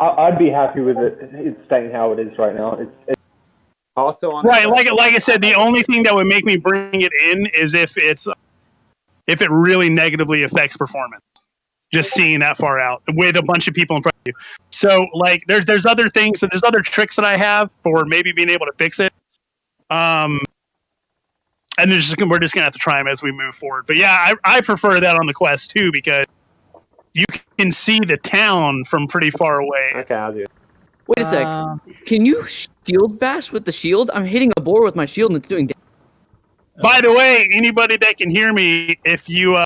I'd be happy with it staying how it is right now. It's Also on right, like I said, the only thing that would make me bring it in is if it really negatively affects performance. Just seeing that far out with a bunch of people in front of you. So like there's other things and there's other tricks that I have for maybe being able to fix it. And we're just gonna have to try them as we move forward. But yeah, I prefer that on the Quest too because you can see the town from pretty far away. Okay, I'll do it. Wait a sec. Can you shield bash with the shield? I'm hitting a boar with my shield and it's doing damage. By the way, anybody that can hear me, if you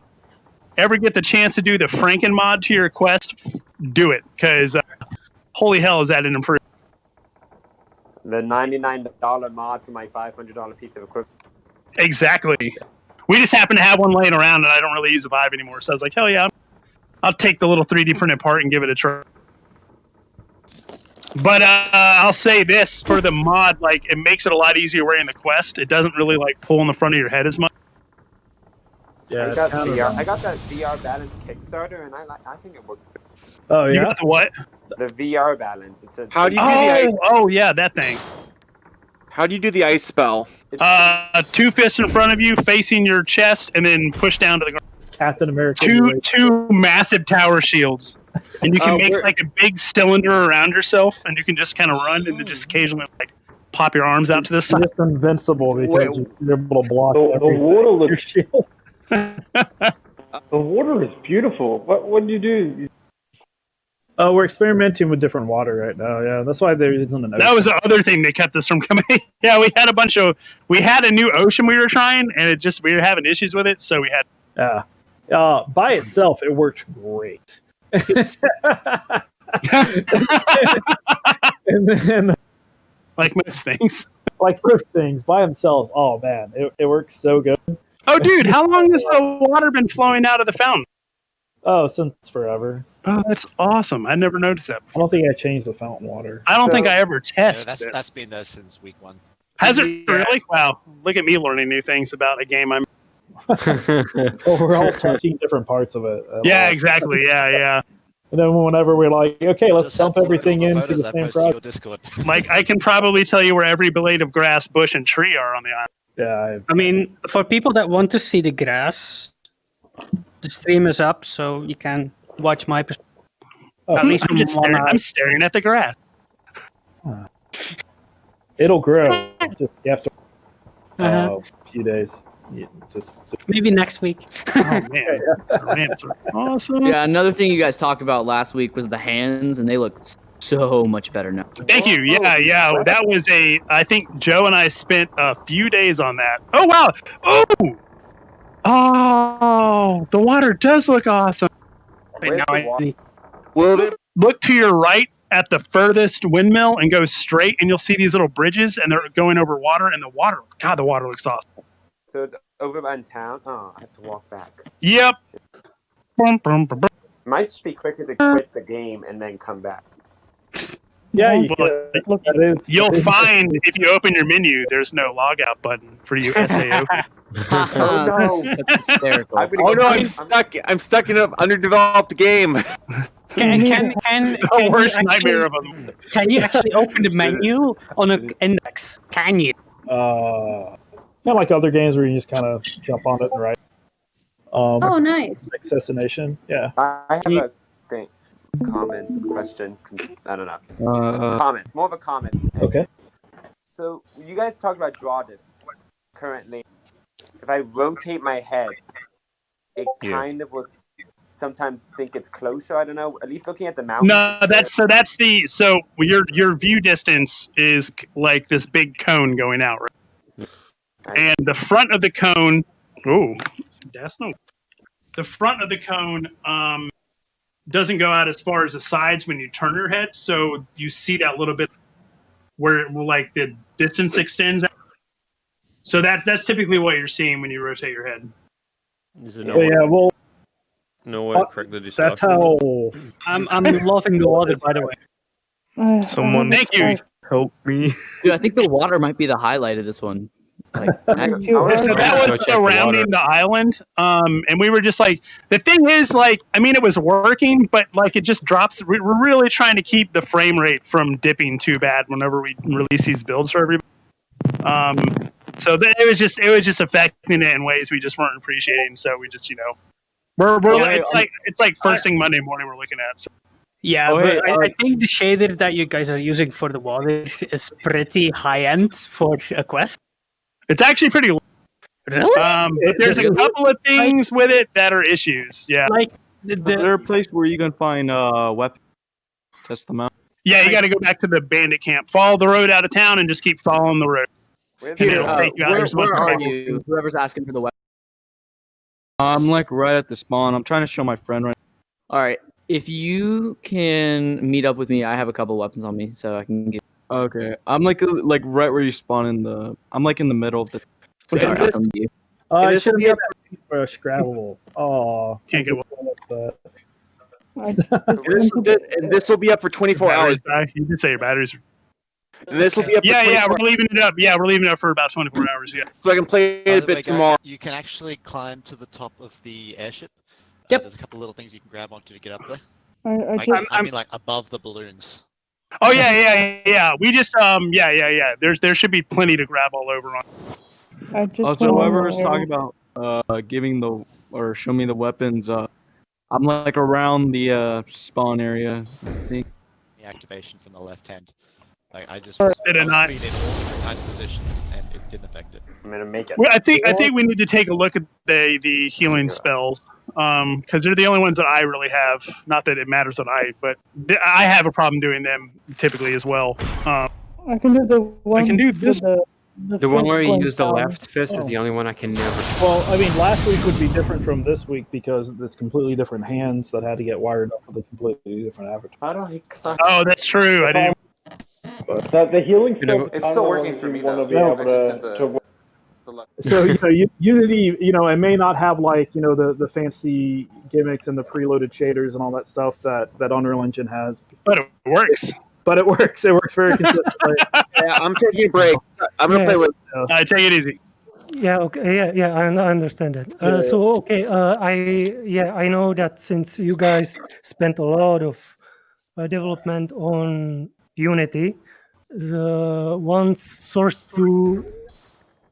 ever get the chance to do the Franken mod to your Quest, do it because holy hell is that an improvement. The $99 mod for my $500 piece of equipment. Exactly. We just happen to have one laying around and I don't really use the Vive anymore. So I was like, hell yeah, I'll take the little 3D printed part and give it a try. But I'll say this for the mod, like it makes it a lot easier wearing the Quest. It doesn't really like pull in the front of your head as much. yeah. I got that VR balance Kickstarter, and I think it works. Oh You yeah. got the what? The VR balance. It's a, How do you do the ice? Oh yeah, that thing. How do you do the ice spell? Two fists in front of you, facing your chest, and then push down to the ground. Captain America. Two massive tower shields, and you can make where- like a big cylinder around yourself, and you can just kind of run and then just occasionally like pop your arms out to the side. Just invincible because you're able to block The everything water with your looks. shield. The water is beautiful. What do you do? We're experimenting with different water right now. Yeah, that's why there isn't an ocean. That was the other thing that kept us from coming. Yeah, we had a new ocean we were trying, and we were having issues with it, so we had. By itself, it worked great. And then, Like most things. like most things, by themselves, oh man, it works so good. Oh, dude, how long has the water been flowing out of the fountain? Oh, since forever. Oh, that's awesome. I never noticed that. I don't think I changed the fountain water. I don't think I ever Yeah, tested it. that's been there since week 1. Has it really? Wow. Look at me learning new things about a game I'm... Well, we're all touching different parts of it. Yeah, exactly. Yeah. And then whenever we're like, okay, let's Just have dump to look at everything all the into photos the I same posted to your project. Discord. Like, I can probably tell you where every blade of grass, bush, and tree are on the island. Yeah, I mean, for people that want to see the grass, the stream is up, so you can watch my perspective. At least from one eye. I'm staring at the grass. it'll grow. Just you have to Uh-huh. a few days. You just Maybe next week. Oh, man. Rants are awesome. Yeah, another thing you guys talked about last week was the hands, and they look so much better now. Thank you. Yeah. That was I think Joe and I spent a few days on that. Oh, wow. Oh, the water does look awesome. Wait, Where's now the I water? need- Look to your right at the furthest windmill and go straight, and you'll see these little bridges, and they're going over water, and the water looks awesome. So it's over by town. Oh, I have to walk back. Yep. Brum, brum, brum, brum. Might just be quicker to quit the game and then come back. yeah. You But that is, you'll find if you open your menu, there's no logout button for you SAO. Oh, no. That's hysterical. I'm gonna Oh go- no, I'm stuck in an underdeveloped game. Can The worst you nightmare of them. Can you actually open the menu on an index? Can you? kind of like other games where you just kind of jump on it and right. Oh, nice. Assassination. Yeah. I have a thing. Comment, question. I don't know. Comment. More of a comment. Okay. So you guys talked about draw distance. Currently, if I rotate my head, it kind of will sometimes think it's closer. I don't know. At least looking at the mountain. No, so your view distance is like this big cone going out, right? And the front of the cone, the front of the cone doesn't go out as far as the sides when you turn your head, so you see that little bit where like the distance extends out. So that's typically what you're seeing when you rotate your head. Is it Well, no way to correctly do that's stuff? how. I'm loving the water, by the way. Someone Thank you. help me. Dude, I think the water might be the highlight of this one. Like, So that was surrounding the island, and we were just like, the thing is, like, I mean, it was working, but like, it just drops. We're really trying to keep the frame rate from dipping too bad whenever we release these builds for everybody. So it was just affecting it in ways we just weren't appreciating. So we just, it's like first thing Monday morning we're looking at. So. Yeah, I think the shader that you guys are using for the water is pretty high end for a quest. It's actually pretty. Really? But there's a couple of things with it that are issues. Yeah. Like Is there a place where you can find weapons? Test them out. Yeah, you got to go back to the bandit camp. Follow the road out of town and just keep following the road. Peter, where are you? Whoever's asking for the weapon. I'm like right at the spawn. I'm trying to show my friend right now. All right. If you can meet up with me, I have a couple weapons on me, so I can give. Okay. I'm like right where you spawn in the. I'm like in the middle of the. Sorry, I'll come to you. I should be for a Scrabble. Oh, can't get that. And this will be up for 24 hours. You did say your batteries. And this will be up. Yeah, we're leaving it up. Yeah, we're leaving it up for about 24 hours. Yeah. So I can play it a bit tomorrow. You can actually climb to the top of the airship. Yep. There's a couple little things you can grab onto to get up there. I mean, like above the balloons. Oh yeah. We just yeah. There should be plenty to grab all over on. Also, whoever was talking about giving the or show me the weapons, I'm like around the spawn area. I think. The activation from the left hand. Like I just did it not? In all different kinds of positions, and it didn't affect it. I'm gonna make it. Well, I think we need to take a look at the healing spells, because they're the only ones that I really have. Not that it matters that but I have a problem doing them typically as well. can do the one. I can do this. The one where you use the left fist is the only one I can never. Well, I mean, last week would be different from this week because it's completely different hands that had to get wired up with a completely different avatar. How do I click? Oh, that's true. I didn't. The healing spell. It's still working for me though. I just did the left. So Unity, it may not have like the fancy gimmicks and the preloaded shaders and all that stuff that Unreal Engine has. But it works. But it works. It works very consistently. Yeah, I'm taking a break. I'm gonna play with. Take it easy. Yeah. Okay. Yeah. I understand that. So okay. I know that since you guys spent a lot of development on Unity, the once Source 2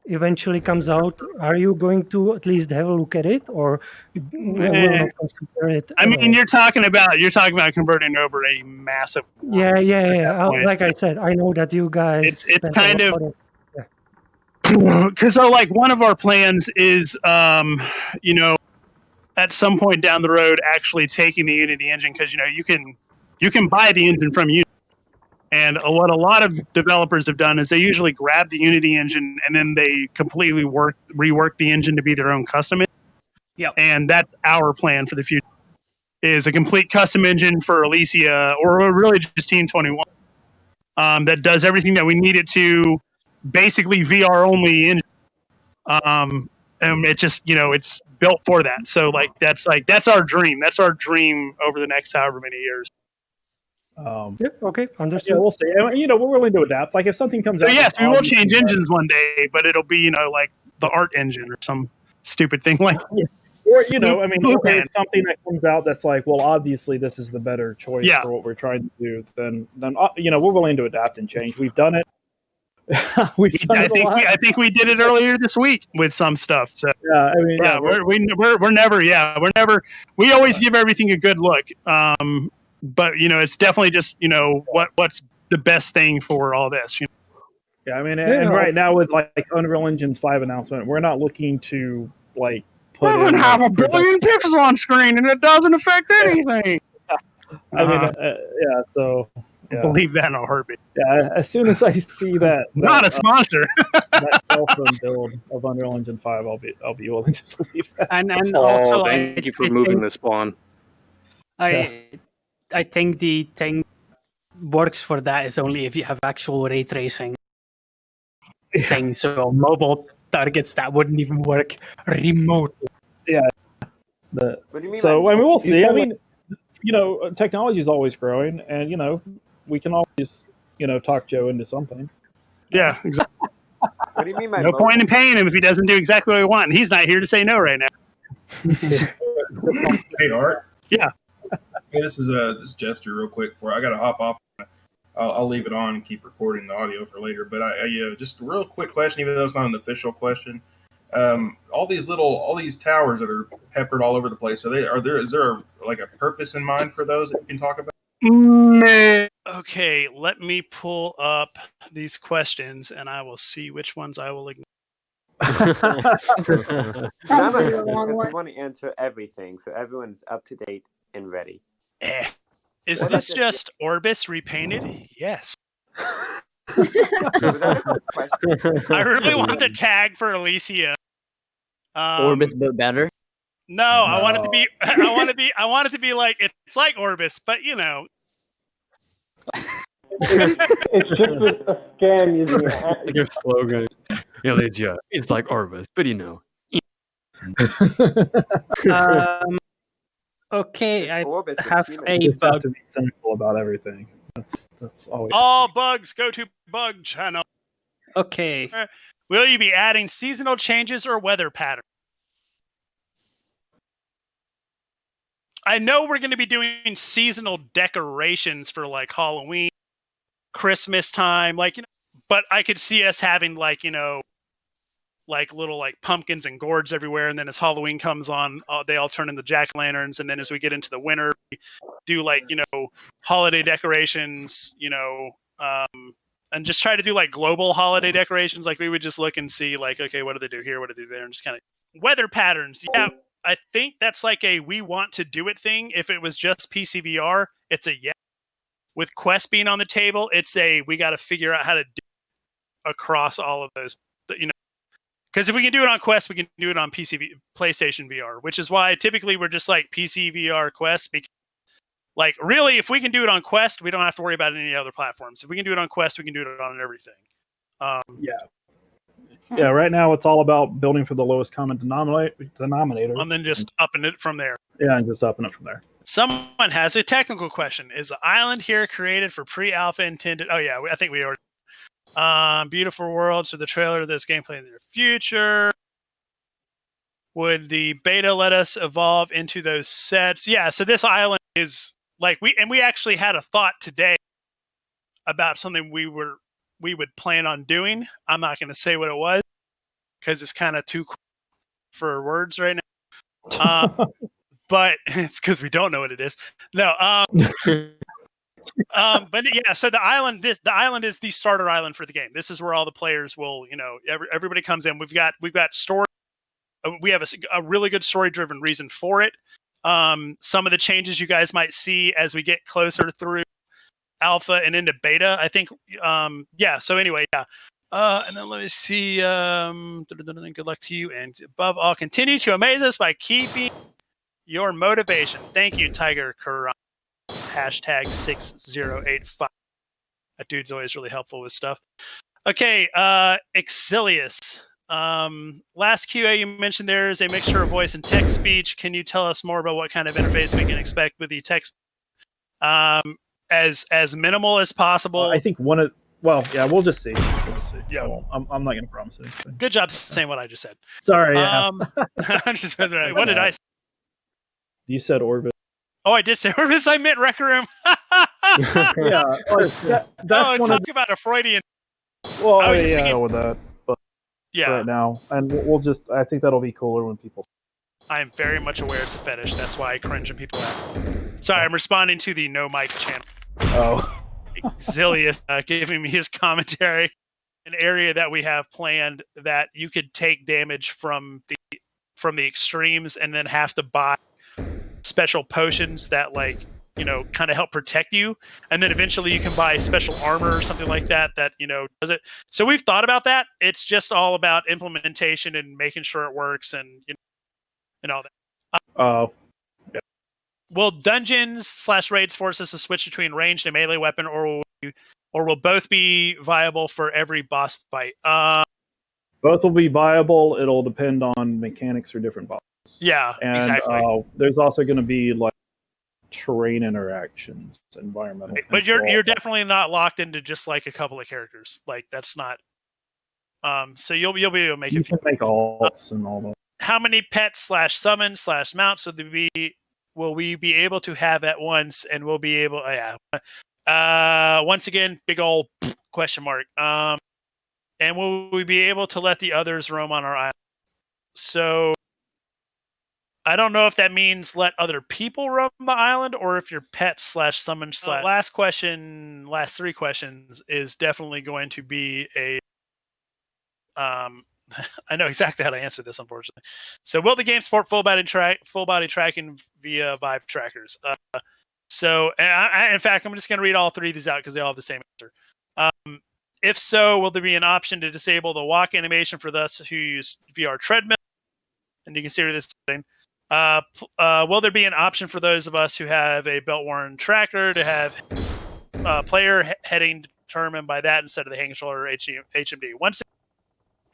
eventually comes out, are you going to at least have a look at it, or will not consider it? I mean, you're talking about converting over a massive. Yeah. Like I said, I know that you guys. It's kind of. Because like one of our plans is, at some point down the road, actually taking the Unity engine, because you can buy the engine from Unity. And what a lot of developers have done is they usually grab the Unity engine and then they completely rework the engine to be their own custom engine. Yeah. And that's our plan for the future, is a complete custom engine for Ilysia, or really just Team 21, that does everything that we need it to, basically VR only engine. And it just, it's built for that. So that's our dream. That's our dream over the next however many years. Okay, understood. Yeah, we'll see. We're willing to adapt. Like if something comes out. So yes, we will change engines one day, but it'll be like the art engine or some stupid thing like. Yeah. Or if something that comes out that's like, well, obviously this is the better choice for what we're trying to do. Then we're willing to adapt and change. We've done it. I think we did it earlier this week with some stuff. So we're never. We always give everything a good look. But it's definitely just what's the best thing for all this. Yeah, I mean, and right now with like Unreal Engine 5 announcement, we're not looking to like put. We have a billion pixels on screen, and it doesn't affect anything. I mean, so. Yeah. Believe that in a heartbeat. Yeah, as soon as I see that not a sponsor. That cell phone build of Unreal Engine 5, I'll be willing to believe that. And also, thank you for moving the spawn. I think the thing works for that is only if you have actual ray tracing thing. So mobile targets that wouldn't even work remotely. Yeah. What do you mean? So I mean, we'll see. I mean, technology is always growing, and we can always talk Joe into something. Yeah, exactly. What do you mean my No point in paying him if he doesn't do exactly what we want. And he's not here to say no right now. Hey, Art. Yeah. Hey, this is Jester. Real quick, I got to hop off. I'll leave it on and keep recording the audio for later. But I just a real quick question, even though it's not an official question. All these towers that are peppered all over the place. Is there a purpose in mind for those that you can talk about? Okay, let me pull up these questions and I will see which ones I will ignore. Because we want to answer everything, so everyone's up to date and ready. Is this just Orbis repainted? Yes. Was that a quick question? I really want the tag for Ilysia. Orbis, but better. No, I want it to be. I want it to be like it's like Orbis, but you know. It's just a scam using Like your slogan. Ilysia, it's like Orbis, but you know. Okay, I Orbis, have a You just have bug. to be cynical about everything. That's always. All bugs go to bug channel. Okay. Will you be adding seasonal changes or weather patterns? I know we're going to be doing seasonal decorations for like Halloween, Christmas time, but I could see us having little pumpkins and gourds everywhere, and then as Halloween comes on, they all turn into jack-o'-lanterns, and then as we get into the winter, we do holiday decorations, and just try to do global holiday decorations. We would just look and see okay, what do they do here, what do they do there, and just kind of weather patterns. Yeah, I think that's a we want to do it thing. If it was just PCVR, it's a yes. With Quest being on the table, it's a we got to figure out how to do it across all of those, because if we can do it on Quest, we can do it on PlayStation VR, which is why typically we're just PC VR Quest. Because, really, if we can do it on Quest, we don't have to worry about any other platforms. If we can do it on Quest, we can do it on everything. Yeah. Right now, it's all about building for the lowest common denominator, and then just upping it from there. Yeah, and just upping it from there. Someone has a technical question: is the island here created for pre-alpha intended? Oh yeah, I think we already. Beautiful world. So the trailer of this gameplay in the future. Would the beta let us evolve into those sets? Yeah. So this island is we actually had a thought today about something we would plan on doing. I'm not going to say what it was because it's kind of too cool for words right now. But it's because we don't know what it is. No. But yeah, so the island is the starter island for the game. This is where all the players will, everybody comes in. We've got story. We have a really good story-driven reason for it. Some of the changes you guys might see as we get closer through alpha and into beta, I think. Yeah. So anyway, yeah. And then let me see. Good luck to you, and above all, continue to amaze us by keeping your motivation. Thank you, Tiger Curran. Hashtag 6085. That dude's always really helpful with stuff. Okay, Exilius. Last QA you mentioned there is a mixture of voice and text speech. Can you tell us more about what kind of interface we can expect with the text? As minimal as possible. I think we'll just see. Yeah, I'm not going to promise anything. Good job saying what I just said. Sorry. Yeah. What did I say? You said Orbit. Oh, I did say Orbis. I meant Rec Room. Yeah, talk about a Freudian. Well, I was thinking with that, but yeah, right now, and we'll just. I think that'll be cooler when people. I am very much aware it's a fetish. That's why I cringe when people ask. Sorry, I'm responding to the No Mic channel. Oh, Zilius giving me his commentary. An area that we have planned that you could take damage from the extremes and then have to buy special potions that kind of help protect you, and then eventually you can buy special armor or something like that does it. So we've thought about that. It's just all about implementation and making sure it works and all that. Yeah. Will dungeons/raids force us to switch between ranged and melee weapon, or will both be viable for every boss fight? Both will be viable. It'll depend on mechanics for different bosses. Yeah, and exactly. There's also going to be terrain interactions, environmental. But you're definitely not locked into just a couple of characters. That's not. So you'll be able to make you can make alts and all that. How many pets / summons / mounts will we be able to have at once? And we'll be able, once again, big old question mark. And will we be able to let the others roam on our island? So I don't know if that means let other people roam the island or if your pets / summon / last question, last 3 questions is definitely going to be a I know exactly how to answer this, unfortunately. So will the game support full body tracking via Vive trackers? In fact, I'm just going to read all 3 of these out because they all have the same answer. If so, will there be an option to disable the walk animation for those who use VR Treadmill? And you can see where this is setting. Will there be an option for those of us who have a belt-worn tracker to have player heading determined by that instead of the hang shoulder HMD? Once again,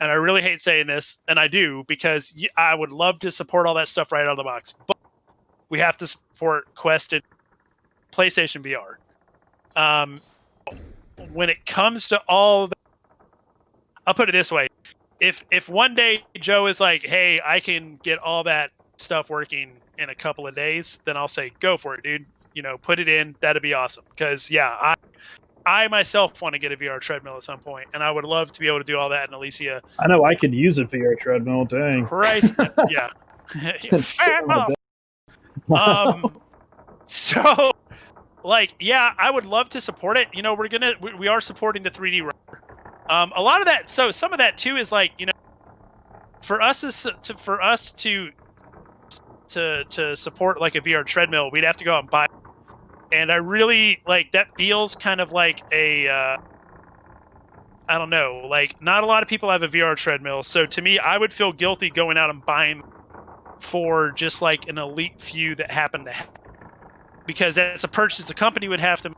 and I really hate saying this, and I do, because I would love to support all that stuff right out of the box, but we have to support Quest and PlayStation VR. When it comes to all of that, I'll put it this way. If one day Joe is like, hey, I can get all that stuff working in a couple of days, then I'll say, go for it, dude. Put it in. That'd be awesome. Because, I myself want to get a VR treadmill at some point, and I would love to be able to do all that in Ilysia. I know I could use a VR treadmill. Dang. Christ. Yeah. So, I would love to support it. We are supporting the 3D Rudder. A lot of that, so some of that too is for us to support like a VR treadmill, we'd have to go out and buy. And I really that feels kind of like a I don't know, not a lot of people have a VR treadmill. So to me, I would feel guilty going out and buying for just an elite few that happen to have, because that's a purchase the company would have to,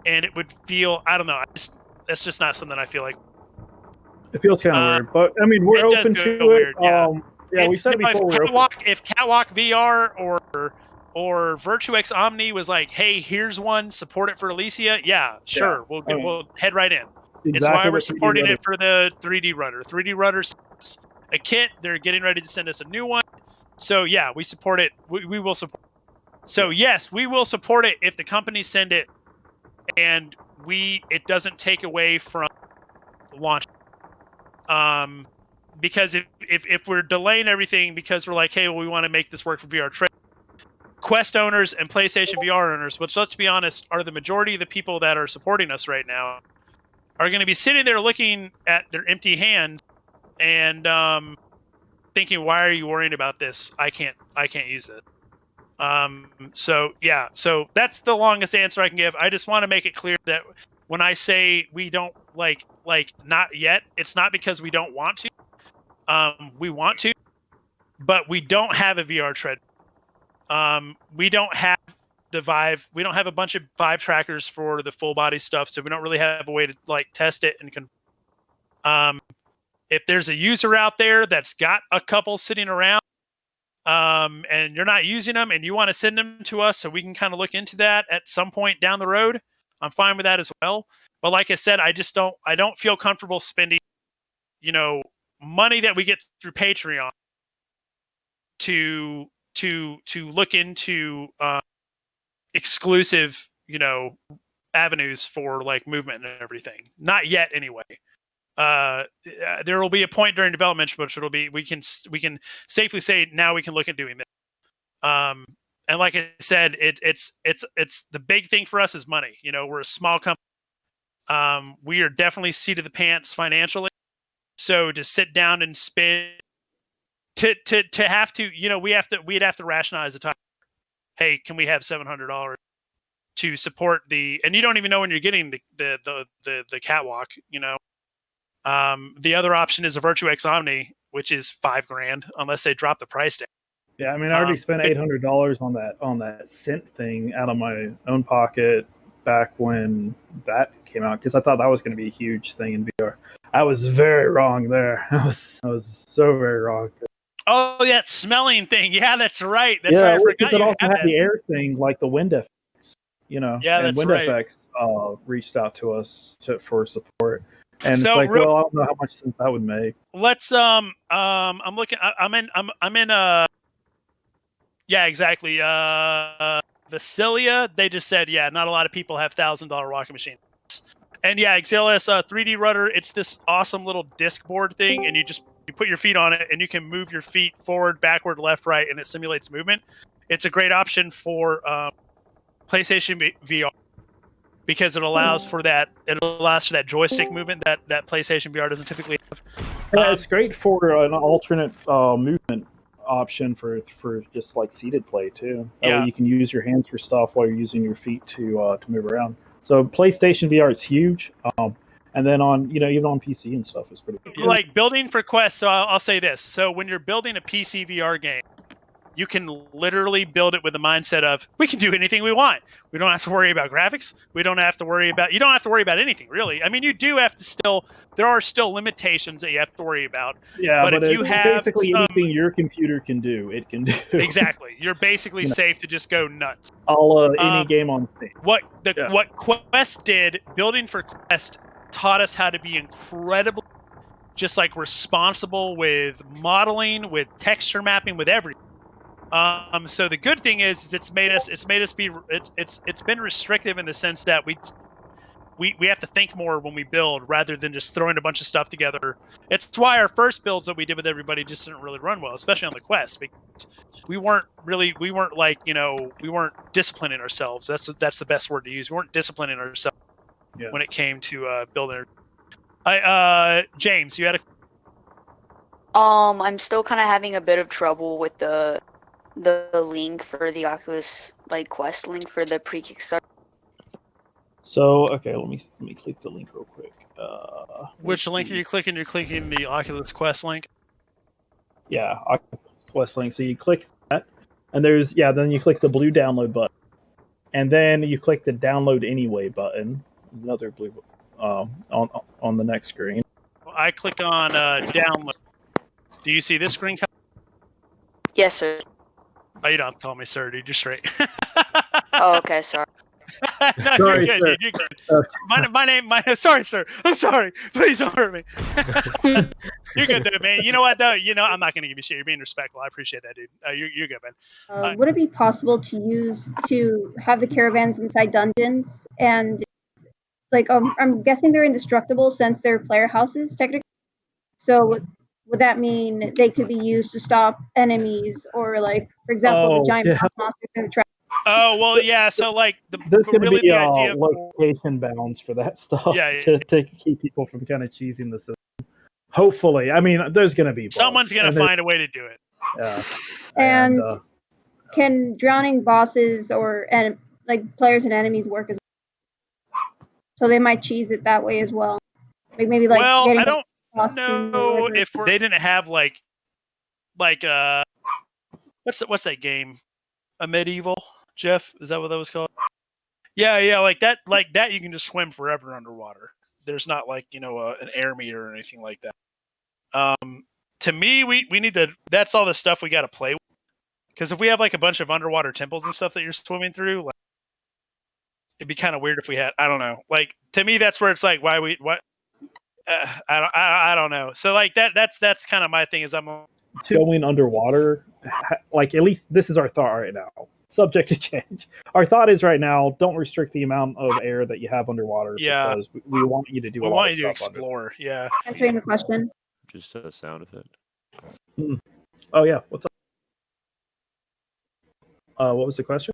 and it would feel, I don't know, that's just not something I feel like. It feels kind of weird, but I mean, we're open to it. Weird, yeah. We said before. If Catwalk VR or Virtuex Omni was like, hey, here's one, support it for Ilysia, yeah, sure, we'll head right in. Exactly, it's why we're supporting it for the 3D Rudder. 3D Rudder's a kit. They're getting ready to send us a new one. So yeah, we support it. We will support it. So yes, we will support it if the companies send it and it doesn't take away from launch. Because if we're delaying everything because we're like, hey, well, we want to make this work for VR trade, Quest owners and PlayStation VR owners, which, let's be honest, are the majority of the people that are supporting us right now, are going to be sitting there looking at their empty hands and thinking, why are you worrying about this? I can't use this. So that's the longest answer I can give. I just want to make it clear that when I say we don't like not yet, it's not because we don't want to. We want to, but we don't have a VR tread. We don't have the Vive. We don't have a bunch of Vive trackers for the full body stuff, so we don't really have a way to test it and if there's a user out there that's got a couple sitting around and you're not using them and you want to send them to us so we can kind of look into that at some point down the road, I'm fine with that as well. But like I said, I don't feel comfortable spending, money that we get through Patreon to look into exclusive, avenues for movement and everything. Not yet, anyway. There will be a point during development which it'll be we can safely say now we can look at doing this. And like I said, it's the big thing for us is money. We're a small company. We are definitely seat of the pants financially. So to sit down and spend to have to, we'd have to rationalize the time. Hey, can we have $700 to support and you don't even know when you're getting the catwalk, The other option is a Virtuex Omni, which is $5,000 unless they drop the price down. Yeah, I mean, I already spent $800 on that Scent thing out of my own pocket back when that came out because I thought that was going to be a huge thing in VR. I was very wrong there. I was so very wrong. Oh, that smelling thing. Yeah, that's right. That's right. I forgot it also had the air thing, like the wind effects. Yeah, and that's Wind right. Effects reached out to us for support. And So, it's like, real- well, I don't know how much sense that would make. Let's I'm looking. I'm in yeah, exactly. Vasilia, they just said, yeah, not a lot of people have $1,000 rocket machines. And yeah, Exilius 3D Rudder, it's this awesome little disc board thing, and you put your feet on it, and you can move your feet forward, backward, left, right, and it simulates movement. It's a great option for PlayStation VR because it allows for that. It allows for that joystick movement that PlayStation VR doesn't typically have. Yeah, it's great for an alternate movement option for just like seated play too. That way you can use your hands for stuff while you're using your feet to move around. So PlayStation VR is huge, and then on even on PC and stuff is pretty good. Like building for Quest. So I'll say this: so when you're building a PC VR game, you can literally build it with the mindset of we can do anything we want. We don't have to worry about graphics. You don't have to worry about anything really. I mean, you do have to there are still limitations that you have to worry about. Yeah, but if you have basically anything your computer can do, it can do. Exactly. You're basically safe to just go nuts. Any game on Steam. What Quest did, building for Quest, taught us how to be incredibly just like responsible with modeling, with texture mapping, with everything. So the good thing is it's made us be it's been restrictive in the sense that we have to think more when we build rather than just throwing a bunch of stuff together. It's why our first builds that we did with everybody just didn't really run well, especially on the Quest, because we weren't disciplining ourselves. That's the best word to use. We weren't disciplining ourselves when it came to building. James, you had a. I'm still kind of having a bit of trouble with the link for the Oculus Quest link for the pre-Kickstarter. So okay, let me click the link real quick. Which link are you clicking? You're clicking the Oculus Quest link. Yeah, Oculus Quest link. So you click that, and then you click the blue download button, and then you click the download anyway button. Another blue on the next screen. I click on download. Do you see this screen? Yes, sir. Oh, you don't have to call me sir, dude. You're straight. Oh, okay, sorry. No, Sorry, you're good, sir. dude. You're good. My name. Sorry, sir. I'm sorry. Please don't hurt me. You're good, though, man. You know what, though? I'm not going to give you shit. You're being respectful. I appreciate that, dude. You're good, man. Would it be possible to have the caravans inside dungeons and I'm guessing they're indestructible since they're player houses technically. So would that mean they could be used to stop enemies or for example the giant boss monsters in the trap? Oh well, yeah. So there's going to be the idea location bounds for that stuff Yeah, to keep people from kind of cheesing the system. Hopefully, I mean, there's going to be bugs. Someone's going to find a way to do it. Yeah. And can drowning bosses and players and enemies work as well? So they might cheese it that way as well. Maybe well, getting I don't know if they didn't have what's that game? A Medieval, Jeff? Is that what that was called? Yeah, like that you can just swim forever underwater. There's not an air meter or anything like that. To me, we need that's all the stuff we got to play with. Because if we have a bunch of underwater temples and stuff that you're swimming through, it'd be kind of weird if we had. I don't know. To me, that's where it's what. I don't know. So that's kind of my thing is I'm going underwater. At least this is our thought right now. Subject to change. Our thought is right now, don't restrict the amount of air that you have underwater. Yeah, because we want you to do. We want you to explore. Yeah. Answering the question. Just a sound effect. Oh yeah. What's up? What was the question?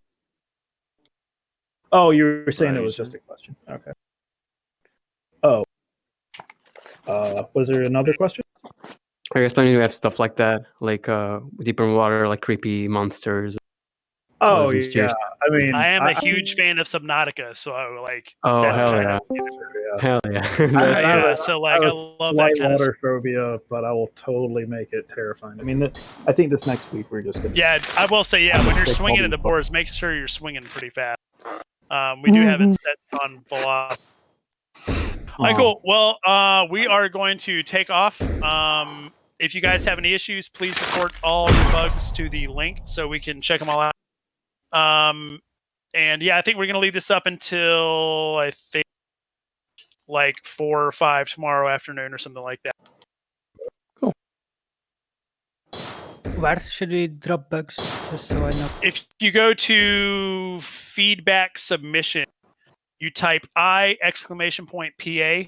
Oh, you were saying it was just a question. Okay. Oh. Was there another question? Are you explaining we have stuff like that, deeper in water, creepy monsters? Oh yeah. I mean, I am a huge fan of Subnautica, so Oh that's hell kind yeah! of, Hell yeah! I love that kind of water phobia, but I will totally make it terrifying. I mean, I think this next week we're just gonna. Yeah, I will say when you're swinging at the boards, make sure you're swinging pretty fast. We do have it set on velocity. All right, cool. Well, we are going to take off. If you guys have any issues, please report all your bugs to the link so we can check them all out. And yeah, I think we're going to leave this up until like 4 or 5 tomorrow afternoon or something like that. Where should we drop bugs? Just so I know. If you go to feedback submission, you type I ! PA,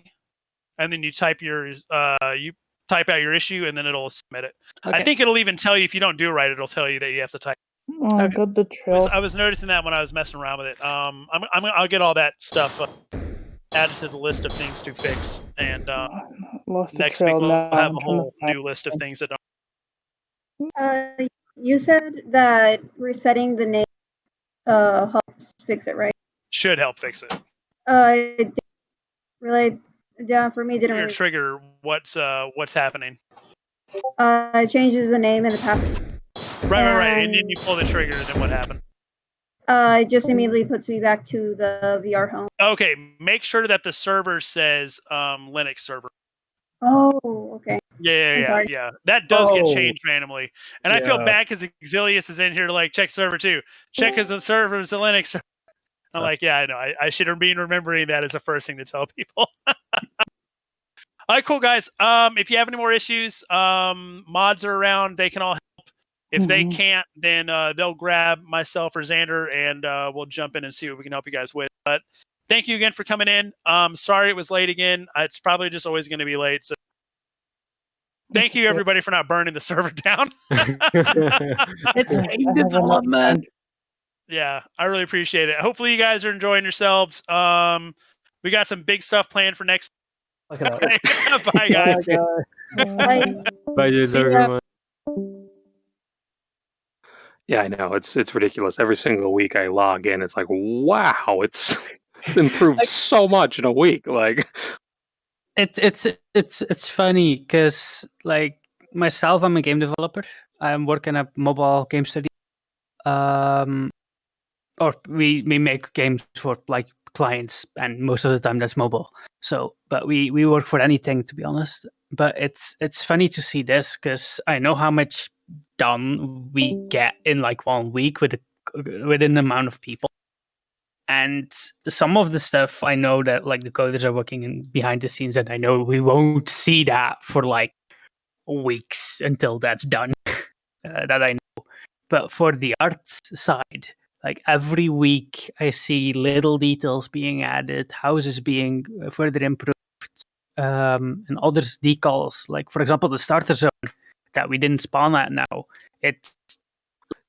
and then you type out your issue, and then it'll submit it. Okay. I think it'll even tell you if you don't do it right. It'll tell you that you have to type. Oh, I got the trail. I was noticing that when I was messing around with it. I'll get all that stuff added to the list of things to fix, and Lost the next week trail we'll now. have I'm a trying to whole find new list of things that don't. You said that resetting the name helps fix it, right? Should help fix it. It didn't really, for me, it didn't Your really. trigger. What's happening? It changes the name and the password. Right. And then you pull the trigger, and then what happened? It just immediately puts me back to the VR home. Okay, make sure that the server says Linux server. Oh, okay. Yeah. That does get Oh. changed randomly, and I feel Yeah. bad because Exilius is in here to like check server too. Check because the server is a Linux server. I'm like, yeah, I know. I should have been remembering that as the first thing to tell people. All right, cool guys. If you have any more issues, mods are around. They can all help. If they can't, then they'll grab myself or Xander, and we'll jump in and see what we can help you guys with. But thank you again for coming in. Sorry it was late again. It's probably just always going to be late. So thank you everybody for not burning the server down. It's in development. Yeah, I really appreciate it. Hopefully you guys are enjoying yourselves. We got some big stuff planned for next. Look at that. Bye guys. Bye, dudes, everyone. Yeah, I know it's ridiculous. Every single week I log in, it's like, wow, it's improved so much in a week. Like, It's funny because like myself, I'm a game developer. I'm working at mobile game studio. Or we make games for like clients, and most of the time that's mobile. So, but we work for anything, to be honest. But it's funny to see this because I know how much done we get in like 1 week with an amount of people. And some of the stuff I know that like the coders are working in behind the scenes, and I know we won't see that for like weeks until that's done. That I know. But for the arts side, like every week I see little details being added, houses being further improved, and other decals. Like for example, the starter zone that we didn't spawn at now. It's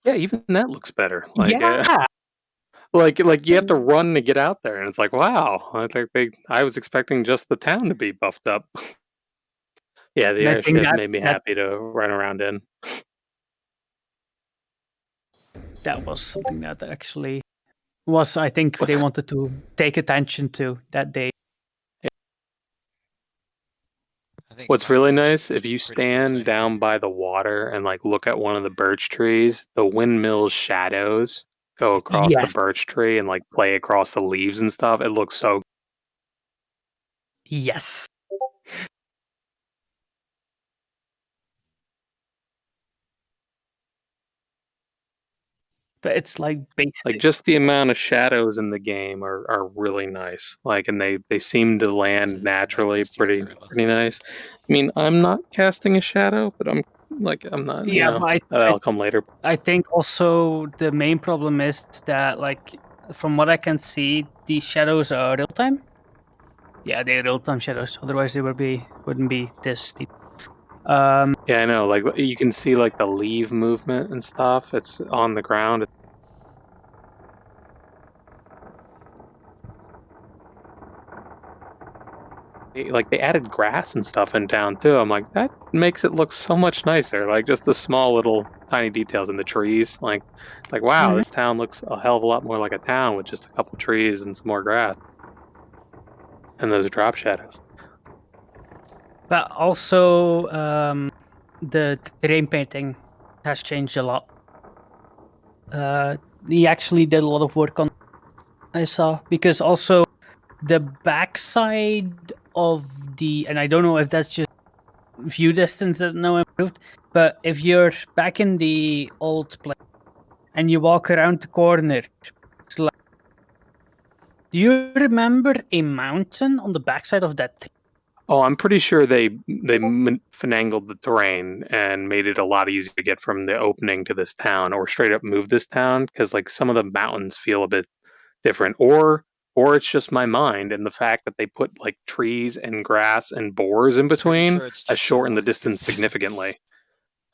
even that looks better. Like, yeah. Like you have to run to get out there, and it's like, wow. I was expecting just the town to be buffed up. Yeah, the And I think airship that- made me that- happy to run around in. That was something that actually was, I think, they wanted to take attention to that day. What's really nice, if you stand down by the water and like look at one of the birch trees, the windmill's shadows go across Yes. the birch tree and like play across the leaves and stuff. It looks so. Yes. But it's like basic. Like just the amount of shadows in the game are really nice. Like, and they seem to land naturally pretty nice. I mean, I'm not casting a shadow, but I'm not. Yeah, but That'll come later. I think also the main problem is that, like, from what I can see, these shadows are real time. Yeah, they're real time shadows. Otherwise, they wouldn't be this deep. Yeah, I know. Like you can see like the leaf movement and stuff. It's on the ground. Like they added grass and stuff in town too. I'm like, that makes it look so much nicer. Like just the small little tiny details in the trees. Like it's like, wow, this town looks a hell of a lot more like a town with just a couple trees and some more grass. And those drop shadows. But also, the terrain painting has changed a lot. He actually did a lot of work on. I saw, because also the backside of the, and I don't know if that's just view distance that no improved, but if you're back in the old place and you walk around the corner, Do you remember a mountain on the backside of that thing? Oh, I'm pretty sure they finangled the terrain and made it a lot easier to get from the opening to this town, or straight up move this town, because like some of the mountains feel a bit different, or it's just my mind and the fact that they put like trees and grass and boars in between sure it's has just your shortened the mind, distance 'cause- significantly.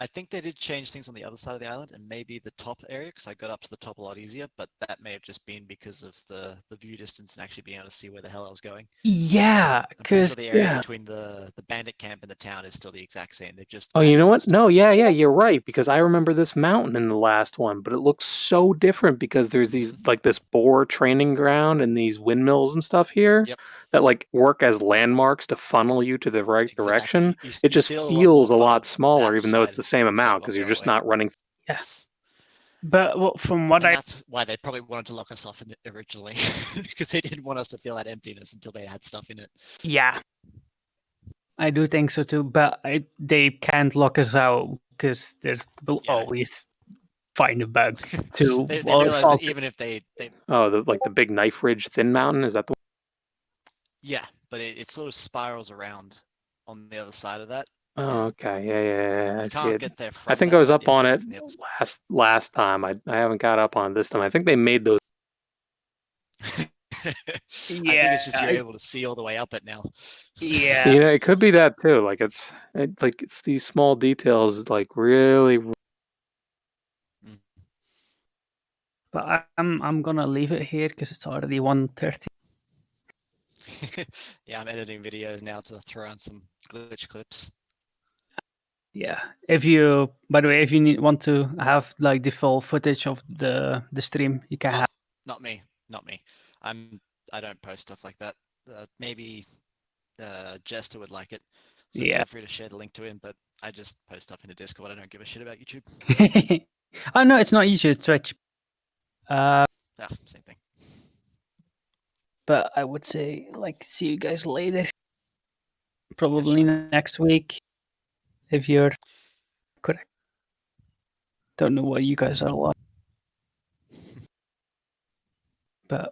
I think they did change things on the other side of the island and maybe the top area, because I got up to the top a lot easier, but that may have just been because of the view distance and actually being able to see where the hell I was going. Yeah, I'm pretty because sure the area between the bandit camp and the town is still the exact same. They've just Oh, you know what? No, yeah, you're right, because I remember this mountain in the last one, but it looks so different because there's these like this boar training ground and these windmills and stuff here that like work as landmarks to funnel you to the right direction. It just feels a lot smaller, even though it's the same amount, because you're just not running. Yes. But from what and that's why they probably wanted to lock us off in it originally, because they didn't want us to feel that emptiness until they had stuff in it. Yeah, I do think so too. But they can't lock us out because will always find a bug to. They realize that even if they Oh, the big knife ridge thin mountain, is that the? Yeah, but it sort of spirals around on the other side of that. Oh, okay, yeah. I You see can't it. get there I from think that I was side, up you have on to it go from the other last time. I haven't got up on it this time. I think they made those. I think it's just you're able to see all the way up it now. Yeah. You know, it could be that too. Like it's these small details, like really. But I'm gonna leave it here because it's already 1:30. Yeah, I'm editing videos now to throw on some glitch clips. Yeah. By the way, if you want to have like the full footage of the stream, you can have. Not me. I don't post stuff like that. Maybe Jester would like it. So Yeah. feel free to share the link to him, but I just post stuff in the Discord. I don't give a shit about YouTube. Oh no, it's not YouTube, it's Twitch. Same thing. But I would say like see you guys later. Probably next week, if you're correct. Don't know what you guys are like. But